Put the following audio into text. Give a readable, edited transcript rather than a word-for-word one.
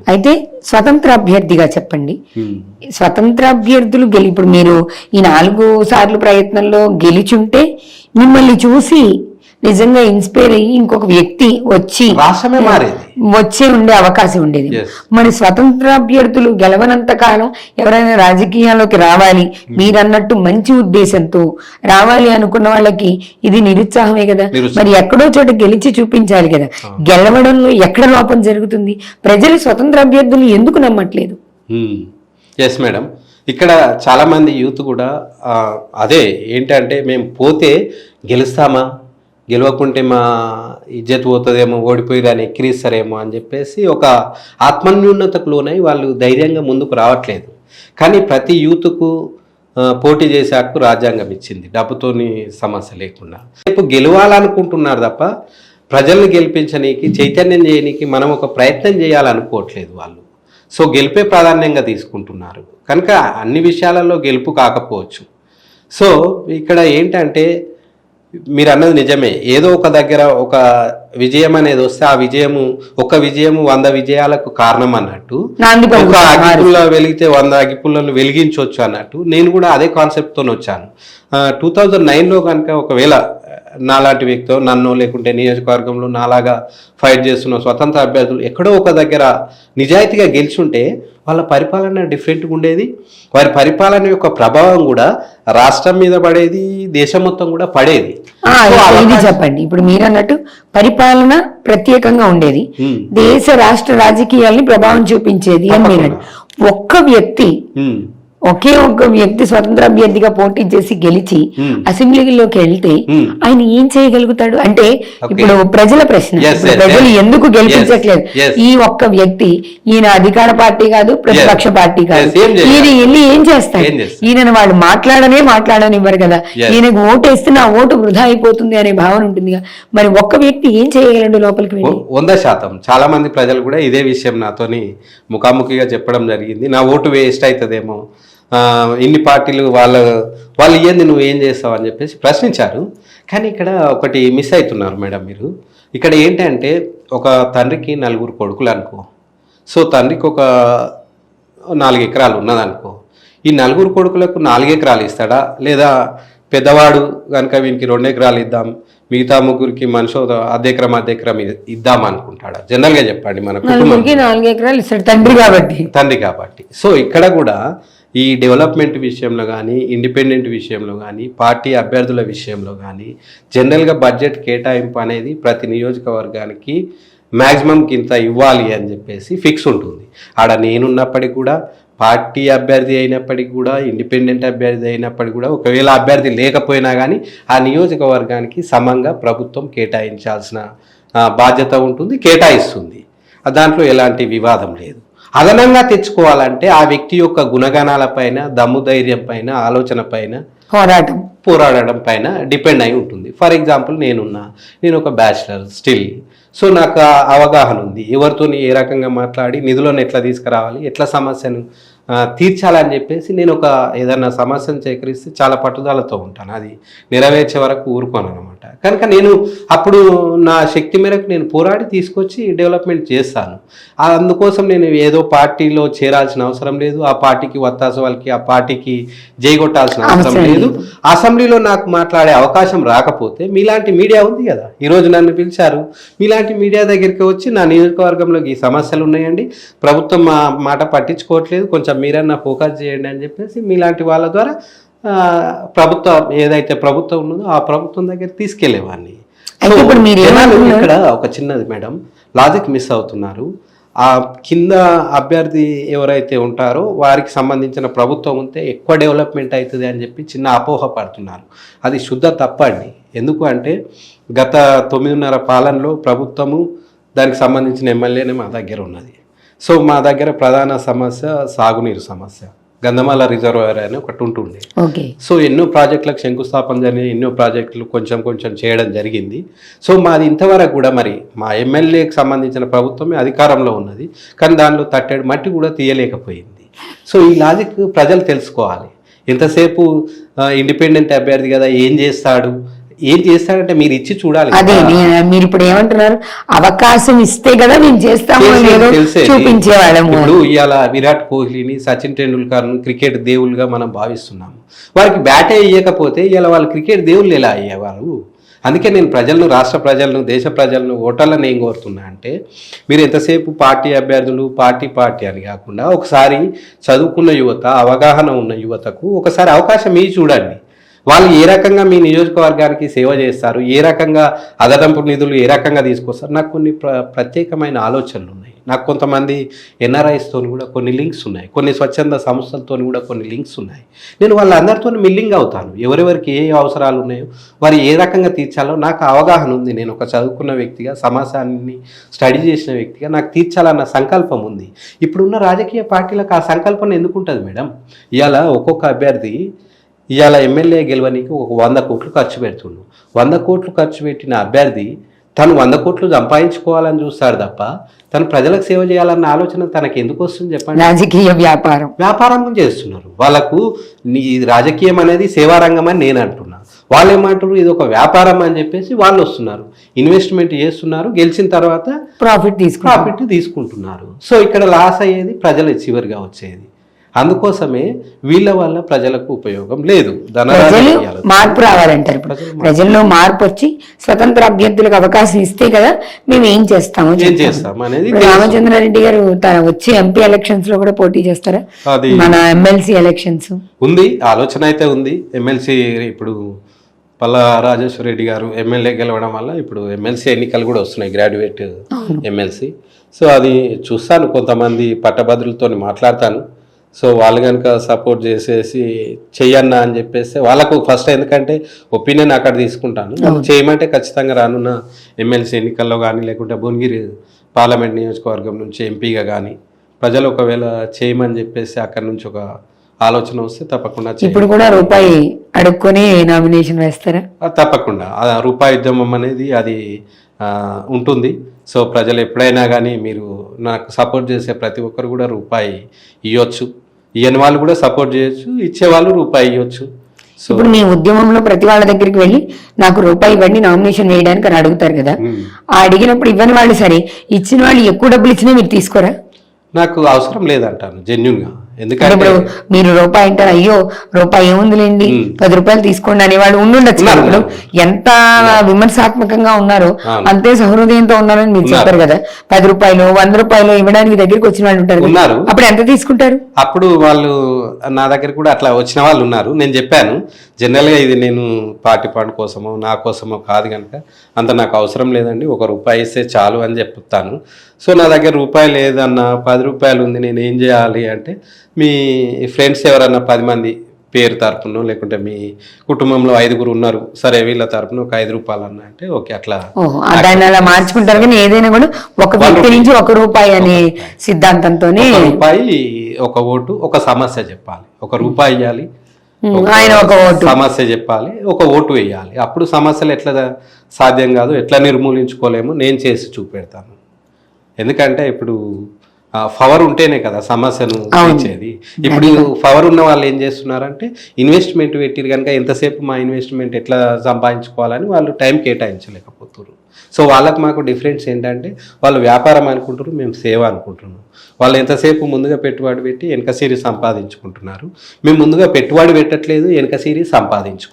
అయితే స్వతంత్ర అభ్యర్థిగా చెప్పండి. స్వతంత్ర అభ్యర్థులు ఇప్పుడు మీరు ఈ 4 సార్లు ప్రయత్నంలో గెలిచుంటే మిమ్మల్ని చూసి నిజంగా ఇన్స్పైర్ అయ్యి ఇంకొక వ్యక్తి వచ్చే ఉండే అవకాశం ఉండేది. మరి స్వతంత్ర అభ్యర్థులు గెలవనంత కాలం ఎవరైనా రాజకీయాల్లోకి రావాలి, మీరన్నట్టు మంచి ఉద్దేశంతో రావాలి అనుకున్న వాళ్ళకి ఇది నిరుత్సాహమే కదా. మరి ఎక్కడో చోట గెలిచి చూపించాలి కదా. గెలవడంలో ఎక్కడ లోపం జరుగుతుంది? ప్రజలు స్వతంత్ర అభ్యర్థులు ఎందుకు నమ్మట్లేదు? ఎస్ మేడం, ఇక్కడ చాలా మంది యూత్ కూడా అదే ఏంటంటే మేము పోతే గెలుస్తామా, గెలవకుంటే మా ఇజ్జత్ పోతుందేమో, ఓడిపోయి దాన్ని ఎక్కిరిస్తారేమో అని చెప్పేసి ఒక ఆత్మన్యూనతకు లోనై వాళ్ళు ధైర్యంగా ముందుకు రావట్లేదు. కానీ ప్రతి యూత్కు పోటీ చేసే హక్కు రాజ్యాంగం ఇచ్చింది, డబ్బుతోని సమస్య లేకుండా. రేపు గెలవాలనుకుంటున్నారు తప్ప ప్రజల్ని గెలిపించనీకి, చైతన్యం చేయనీకి మనం ఒక ప్రయత్నం చేయాలనుకోవట్లేదు వాళ్ళు. సో గెలిపే ప్రాధాన్యంగా తీసుకుంటున్నారు కనుక అన్ని విషయాలలో గెలుపు కాకపోవచ్చు. సో ఇక్కడ ఏంటంటే మీరు అన్నది నిజమే, ఏదో ఒక దగ్గర ఒక విజయం అనేది వస్తే ఆ విజయము 100 విజయాలకు కారణం అన్నట్టు, ఒక అగ్గిపుల్ల వెలిగితే 100 అగ్గిపుల్లలు వెలిగించవచ్చు అన్నట్టు నేను కూడా అదే కాన్సెప్ట్తో వచ్చాను. 2009లో కనుక ఒకవేళ నాలాంటి వ్యక్తితో నన్ను లేకుంటే నియోజకవర్గంలో నాలాగా ఫైట్ చేస్తున్న స్వతంత్ర అభ్యర్థులు ఎక్కడో ఒక దగ్గర నిజాయితీగా గెలిచుంటే వాళ్ళ పరిపాలన డిఫరెంట్గా ఉండేది. వారి పరిపాలన యొక్క ప్రభావం కూడా రాష్ట్రం మీద పడేది, దేశం మొత్తం కూడా పడేది. ఇది చెప్పండి, ఇప్పుడు మీరు అన్నట్టు పరిపాలన ప్రత్యేకంగా ఉండేది, దేశ రాష్ట్ర రాజకీయాల్ని ప్రభావం చూపించేది అని మీరు ఒకే ఒక్క వ్యక్తి స్వతంత్ర అభ్యర్థిగా పోటీ చేసి గెలిచి అసెంబ్లీలోకి వెళ్తే ఆయన ఏం చేయగలుగుతాడు అంటే ఇప్పుడు ప్రజల ప్రశ్న, ప్రజలు ఎందుకు గెలిపించట్లేదు? ఈ ఒక్క వ్యక్తి, ఈయన అధికార పార్టీ కాదు, ప్రతిపక్ష పార్టీ కాదు, ఈయన వెళ్ళి ఏం చేస్తాడు? ఈయనను వాళ్ళు మాట్లాడనివ్వరు కదా. ఈయనకు ఓటు వేస్తే నా ఓటు వృధా అయిపోతుంది అనే భావన ఉంటుంది. మరి ఒక్క వ్యక్తి ఏం చేయగలడు లోపలికి వెళ్ళి? 100% చాలా మంది ప్రజలు కూడా ఇదే విషయం నాతోని ముఖాముఖిగా చెప్పడం జరిగింది. నా ఓటు వేస్ట్ అవుతుందేమో, ఇన్ని పార్టీలు వాళ్ళు ఇయ్యంది నువ్వు ఏం చేస్తావు అని చెప్పేసి ప్రశ్నించారు. కానీ ఇక్కడ ఒకటి మిస్ అవుతున్నారు మేడం మీరు. ఇక్కడ ఏంటంటే ఒక తండ్రికి 4 కొడుకులు అనుకో, సో తండ్రికి ఒక 4 ఎకరాలు ఉన్నదనుకో, ఈ 4 కొడుకులకు 4 ఎకరాలు ఇస్తాడా, లేదా పెద్దవాడు కనుక వీనికి 2 ఎకరాలు ఇద్దాం, మిగతా ముగ్గురికి మనిషి అర్ధెకరం ఇద్దాం అనుకుంటాడా? జనరల్గా చెప్పండి, మన కుటుంబానికి 4 ఎకరాలు ఇస్తాడు తండ్రి కాబట్టి. సో ఇక్కడ కూడా ఈ డెవలప్మెంట్ విషయంలో కానీ, ఇండిపెండెంట్ విషయంలో కానీ, పార్టీ అభ్యర్థుల విషయంలో కానీ జనరల్గా బడ్జెట్ కేటాయింపు అనేది ప్రతి నియోజకవర్గానికి మ్యాక్సిమంకి ఇంత ఇవ్వాలి అని చెప్పేసి ఫిక్స్ ఉంటుంది. ఆడ నేనున్నప్పటికీ కూడా, పార్టీ అభ్యర్థి అయినప్పటికీ కూడా, ఇండిపెండెంట్ అభ్యర్థి అయినప్పటికీ కూడా, ఒకవేళ అభ్యర్థి లేకపోయినా కానీ ఆ నియోజకవర్గానికి సమంగా ప్రభుత్వం కేటాయించాల్సిన బాధ్యత ఉంటుంది, కేటాయిస్తుంది. దాంట్లో ఎలాంటి వివాదం లేదు. అదనంగా తెచ్చుకోవాలంటే ఆ వ్యక్తి యొక్క గుణగణాలపైన, దమ్ము ధైర్యం పైన, ఆలోచన పైన, పోరాడడం పైన డిపెండ్ అయి ఉంటుంది. ఫర్ ఎగ్జాంపుల్ నేను ఒక బ్యాచిలర్ స్టిల్, సో నాకు అవగాహన ఉంది ఎవరితో ఏ రకంగా మాట్లాడి నిధులను ఎట్లా తీసుకురావాలి, ఎట్లా సమస్యను తీర్చాలని చెప్పేసి నేను ఏదన్నా సమస్యను సేకరిస్తే చాలా పట్టుదలతో ఉంటాను, అది నెరవేర్చే వరకు ఊరుకోను అనమాట. కనుక నేను అప్పుడు నా శక్తి మేరకు నేను పోరాడి తీసుకొచ్చి డెవలప్మెంట్ చేస్తాను. అందుకోసం నేను ఏదో పార్టీలో చేరాల్సిన అవసరం లేదు, ఆ పార్టీకి వత్తాసు వాళ్ళకి, ఆ పార్టీకి జైగొట్టాల్సిన అవసరం లేదు. అసెంబ్లీలో నాకు మాట్లాడే అవకాశం రాకపోతే మీలాంటి మీడియా ఉంది కదా, ఈరోజు నన్ను పిలిచారు, మీలాంటి మీడియా దగ్గరికి వచ్చి నా నియోజకవర్గంలో ఈ సమస్యలు ఉన్నాయండి, ప్రభుత్వం మా మాట పట్టించుకోవట్లేదు, కొంచెం మీరన్నా ఫోకస్ చేయండి అని చెప్పేసి మీలాంటి వాళ్ళ ద్వారా ఏదైతే ప్రభుత్వం ఉన్నదో ఆ ప్రభుత్వం దగ్గర తీసుకెళ్లేవాడిని. ఇక్కడ ఒక చిన్నది మేడం లాజిక్ మిస్ అవుతున్నారు. ఆ కింద అభ్యర్థి ఎవరైతే ఉంటారో వారికి సంబంధించిన ప్రభుత్వం ఉంటే ఎక్కువ డెవలప్మెంట్ అవుతుంది అని చెప్పి చిన్న అపోహ పడుతున్నారు. అది శుద్ధ తప్పండి. ఎందుకు అంటే గత 9.5 పాలనలో ప్రభుత్వము, దానికి సంబంధించిన ఎమ్మెల్యేనే మా దగ్గర ఉన్నది. సో మా దగ్గర ప్రధాన సమస్య సాగునీరు సమస్య, గంధమాల రిజర్వాయర్ అని ఒకటి ఉంటుండే. సో ఎన్నో ప్రాజెక్టులకు శంకుస్థాపన జరిగింది, ఎన్నో ప్రాజెక్టులు కొంచెం చేయడం జరిగింది. సో మాది ఇంతవరకు కూడా మరి మా ఎమ్మెల్యేకి సంబంధించిన ప్రభుత్వమే అధికారంలో ఉన్నది, కానీ దానిలో తట్టెడు మట్టి కూడా తీయలేకపోయింది. సో ఈ లాజిక్ ప్రజలు తెలుసుకోవాలి. ఎంతసేపు ఇండిపెండెంట్ అభ్యర్థి కదా ఏం చేస్తాడు, ఏం చేస్తాడంటే మీరు ఇచ్చి చూడాలి. అదే మీరు ఇప్పుడు ఏమంటున్నారు, అవకాశం ఇస్తే కదా మేము చేస్తాము తెలిసే. చూపించేవాళ్ళము. ఇప్పుడు ఇవాళ విరాట్ కోహ్లీని, సచిన్ టెండూల్కర్ను క్రికెట్ దేవుళ్ళుగా మనం భావిస్తున్నాము. వారికి బ్యాటే ఇవ్వకపోతే ఇలా వాళ్ళు క్రికెట్ దేవుళ్ళు ఎలా అయ్యేవారు? అందుకే నేను ప్రజలను, రాష్ట్ర ప్రజలను, దేశ ప్రజలను, ఓటర్లను ఏం కోరుతున్నా అంటే, మీరు ఎంతసేపు పార్టీ అభ్యర్థులు పార్టీ అని కాకుండా ఒకసారి చదువుకున్న యువత, అవగాహన ఉన్న యువతకు ఒకసారి అవకాశం ఇచ్చి చూడండి. వాళ్ళు ఏ రకంగా మీ నియోజకవర్గానికి సేవ చేస్తారు, ఏ రకంగా అదనపు నిధులు ఏ రకంగా తీసుకొస్తారు. నాకు కొన్ని ప్రత్యేకమైన ఆలోచనలు ఉన్నాయి. నాకు కొంతమంది ఎన్ఆర్ఐస్తో కూడా కొన్ని లింక్స్ ఉన్నాయి, కొన్ని స్వచ్ఛంద సంస్థలతో కూడా కొన్ని లింక్స్ ఉన్నాయి. నేను వాళ్ళందరితో మిల్లింగ్ అవుతాను. ఎవరెవరికి ఏ అవసరాలు ఉన్నాయో వారు ఏ రకంగా తీర్చాలో నాకు అవగాహన ఉంది. నేను ఒక చదువుకున్న వ్యక్తిగా, సమాజాన్ని స్టడీ చేసిన వ్యక్తిగా నాకు తీర్చాలన్న సంకల్పం ఉంది. ఇప్పుడున్న రాజకీయ పార్టీలకు ఆ సంకల్పం ఎందుకు ఉంటుంది మేడం? ఇవాళ ఒక్కొక్క అభ్యర్థి ఇవాళ ఎమ్మెల్యే గెలవడానికి ఒక 100 కోట్లు ఖర్చు పెడుతుండు. 100 కోట్లు ఖర్చు పెట్టిన అభ్యర్థి తను 100 కోట్లు సంపాదించుకోవాలని చూస్తాడు తప్ప తను ప్రజలకు సేవ చేయాలన్న ఆలోచన తనకు ఎందుకు వస్తుంది చెప్పండి? రాజకీయ వ్యాపారం చేస్తున్నారు. వాళ్ళకు రాజకీయం అనేది సేవారంగం అని నేను అంటున్నా. వాళ్ళు ఏమంటారు ఇది ఒక వ్యాపారం అని చెప్పేసి వాళ్ళు వస్తున్నారు, ఇన్వెస్ట్మెంట్ చేస్తున్నారు, గెలిచిన తర్వాత ప్రాఫిట్ తీసుకుంటున్నారు. సో ఇక్కడ లాస్ అయ్యేది ప్రజలే చివరిగా వచ్చేది. అందుకోసమే వీళ్ళ వల్ల ప్రజలకు ఉపయోగం లేదు. మార్పు రావాలంటారు. ప్రజల్లో మార్పు వచ్చి స్వతంత్ర అభ్యర్థులకు అవకాశం ఇస్తే కదా మేము ఏం చేస్తాము అనేది. రామచంద్రారెడ్డి గారు వచ్చి ఎంపీ ఎలక్షన్స్ లో కూడా పోటీ చేస్తారా? మన ఎమ్మెల్సీ ఎలక్షన్స్ ఉంది, ఆలోచన అయితే ఉంది. ఎమ్మెల్సీ ఇప్పుడు పల్లా రాజేశ్వర రెడ్డి గారు ఎమ్మెల్యే గెలవడం వల్ల ఇప్పుడు ఎమ్మెల్సీ ఎన్నికలు కూడా వస్తున్నాయి, గ్రాడ్యుయేట్ ఎమ్మెల్సీ. సో అది చూస్తాను, కొంతమంది పట్టభద్రులతో మాట్లాడతాను. సో వాళ్ళు కనుక సపోర్ట్ చేసేసి చెయ్యన్నా అని చెప్పేస్తే వాళ్ళకు ఫస్ట్, ఎందుకంటే ఒపీనియన్ అక్కడ తీసుకుంటాను. చేయమంటే ఖచ్చితంగా రానున్న ఎమ్మెల్సీ ఎన్నికల్లో కానీ లేకుంటే భువనగిరి పార్లమెంట్ నియోజకవర్గం నుంచి ఎంపీగా కానీ ప్రజలు ఒకవేళ చేయమని చెప్పేసి అక్కడ నుంచి ఒక ఆలోచన వస్తే తప్పకుండా. ఇప్పుడు కూడా రూపాయి అడుక్కొని నామినేషన్ వేస్తారా? తప్పకుండా. రూపాయి ఉద్యమం అనేది అది ఉంటుంది. సో ప్రజలు ఎప్పుడైనా కానీ మీరు నాకు సపోర్ట్ చేసే ప్రతి ఒక్కరు కూడా రూపాయి ఇవ్వచ్చు, ఇవ్వని వాళ్ళు కూడా సపోర్ట్ చేయొచ్చు, ఇచ్చేవాళ్ళు రూపాయి ఇవ్వచ్చు. ఇప్పుడు మీ ఉద్యమంలో ప్రతి వాళ్ళ దగ్గరికి వెళ్ళి నాకు రూపాయి ఇవ్వండి నామినేషన్ వేయడానికి అని అడుగుతారు కదా, ఆ అడిగినప్పుడు ఇవ్వని వాళ్ళు సరే, ఇచ్చిన వాళ్ళు ఎక్కువ డబ్బులు ఇచ్చినా మీరు తీసుకోరా? నాకు అవసరం లేదంటాను జెన్యున్గా. ఎందుకంటే ఇప్పుడు మీరు రూపాయి అంటారు, అయ్యో రూపాయి ఏముందిలేండి 10 రూపాయలు తీసుకోండి అనేవాళ్ళు ఉండుండొచ్చు. ఇప్పుడు ఎంత విమర్శాత్మకంగా ఉన్నారో అంతే సహృదయంతో ఉన్నారని మీరు చెప్పారు కదా. 10 రూపాయలు 100 రూపాయలు ఇవ్వడానికి దగ్గరికి వచ్చిన వాళ్ళు ఉంటారు, అప్పుడు ఎంత తీసుకుంటారు? అప్పుడు వాళ్ళు నా దగ్గర కూడా అట్లా వచ్చిన వాళ్ళు ఉన్నారు. నేను చెప్పాను జనరల్గా ఇది నేను పార్టీ ఫండ్ కోసమో నా కోసమో కాదు కనుక అంత నాకు అవసరం లేదండి, 1 రూపాయి ఇస్తే చాలు అని చెప్తాను. సో నా దగ్గర రూపాయి లేదన్నా 10 రూపాయలు ఉంది, నేను ఏం చేయాలి అంటే, మీ ఫ్రెండ్స్ ఎవరన్నా 10 మంది పేరు తరపున లేకుంటే మీ కుటుంబంలో 5గురు ఉన్నారు, సరే వీళ్ళ తరపున ఒక 5 రూపాయలు అన్న అంటే ఓకే, అట్లా దాన్ని అలా మార్చుకుంటారు. కానీ ఏదైనా కూడా ఒక వ్యక్తి నుంచి 1 రూపాయి అనే సిద్ధాంతంతోనే, రూపాయి ఒక ఓటు, ఒక సమస్య చెప్పాలి, 1 రూపాయి ఇవ్వాలి, ఆయన ఒక ఓటు సమస్య చెప్పాలి, 1 ఓటు వేయాలి. అప్పుడు సమస్యలు ఎట్లా సాధ్యం కాదు, ఎట్లా నిర్మూలించుకోలేమో నేను చేసి చూపెడతాను. ఎందుకంటే ఇప్పుడు పవర్ ఉంటేనే కదా సమస్యను తీర్చేది. ఇప్పుడు పవర్ ఉన్న వాళ్ళు ఏం చేస్తున్నారంటే ఇన్వెస్ట్మెంట్ పెట్టిరు కనుక ఎంతసేపు మా ఇన్వెస్ట్మెంట్ ఎట్లా సంపాదించుకోవాలని వాళ్ళు టైం కేటాయించలేకపోతున్నారు. సో వాళ్ళకి మాకు డిఫరెన్స్ ఏంటంటే, వాళ్ళు వ్యాపారం అనుకుంటారు, మేము సేవ అనుకుంటున్నాం. వాళ్ళు ఎంతసేపు ముందుగా పెట్టుబడి పెట్టి వెనక సిరి సంపాదించుకుంటున్నారు, మేము ముందుగా పెట్టుబడి పెట్టట్లేదు, వెనక సిరి సంపాదించుకుంటున్నాం.